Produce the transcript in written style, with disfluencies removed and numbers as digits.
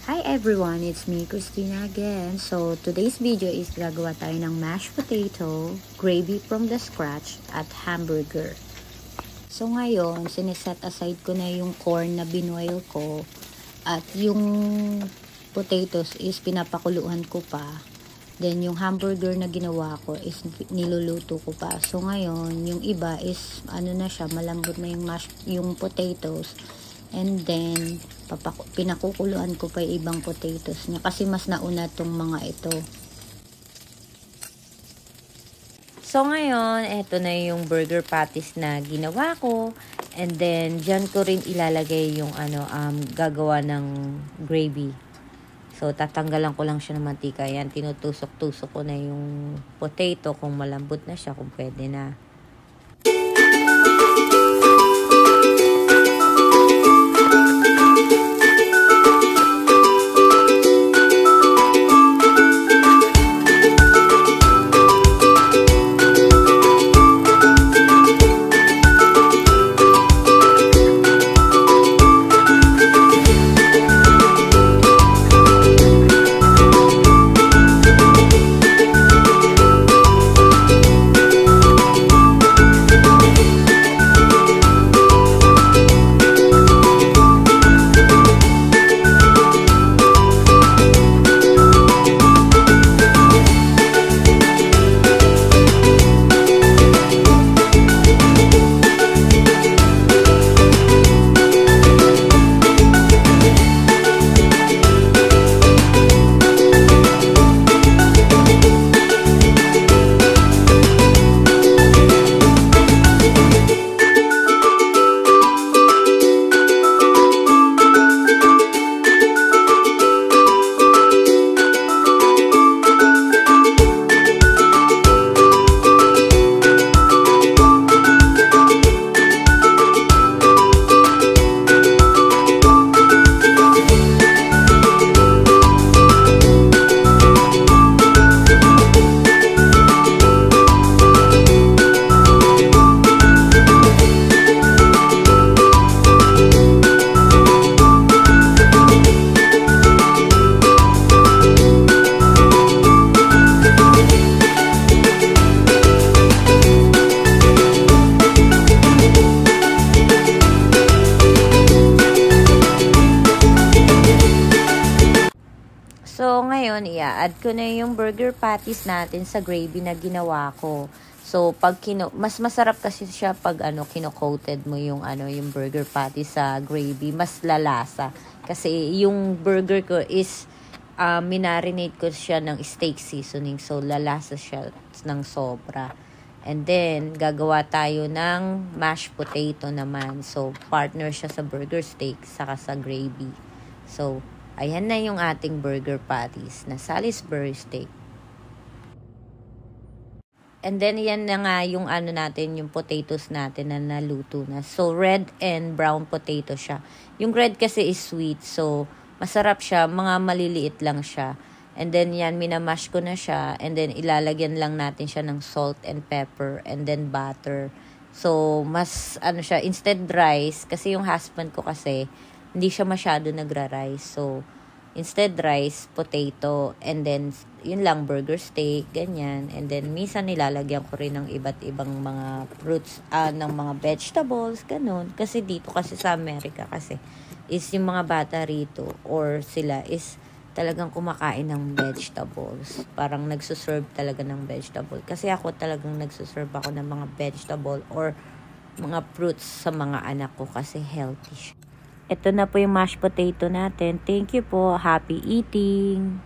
Hi everyone, it's me Christina again. So today's video is gagawa tayo ng mashed potato, gravy from the scratch at hamburger. So ngayon, sineset aside ko na yung corn na binoil ko at yung potatoes is pinapakuluan ko pa. Then yung hamburger na ginawa ko is niluluto ko pa. So ngayon, yung iba is ano na siya, malambot na yung potatoes. And then pinakukuluan ko pa yung ibang potatoes niya kasi mas nauna tong mga ito. So ngayon, eto na yung burger patties na ginawa ko. And then diyan ko rin ilalagay yung gagawa ng gravy. So tatanggalan ko lang siya ng mantika. Yan, tinutusok-tusok ko na yung potato kung malambot na siya, kung pwede na. So, ngayon, i-add ko na yung burger patties natin sa gravy na ginawa ko. So, mas masarap kasi siya pag kino-coated mo yung yung burger patties sa gravy, mas lalasa. Kasi yung burger ko is minarinate ko siya ng steak seasoning. So, lalasa siya ng sobra. And then, gagawa tayo ng mashed potato naman. So, partner siya sa burger steak saka sa gravy. So, ayan na yung ating burger patties na Salisbury steak. And then, yan na nga yung natin, yung potatoes natin na naluto na. So, red and brown potato siya. Yung red kasi is sweet. So, masarap siya. Mga maliliit lang siya. And then, yan, minamash ko na siya. And then, ilalagyan lang natin siya ng salt and pepper. And then, butter. So, mas, siya, instead rice. Kasi yung husband ko kasi, hindi siya masyado nagra-rice. So, instead rice, potato, and then, yun lang, burger steak, ganyan. And then, minsan nilalagyan ko rin ng iba't ibang mga fruits, ng mga vegetables, ganun. Kasi dito, kasi sa Amerika, kasi, is yung mga bata rito, or sila, is talagang kumakain ng vegetables. Parang nagsuserve talaga ng vegetable. Kasi ako talagang nagsuserve ako ng mga vegetable, or mga fruits sa mga anak ko, kasi healthy siya. Ito na po yung mashed potato natin. Thank you po. Happy eating!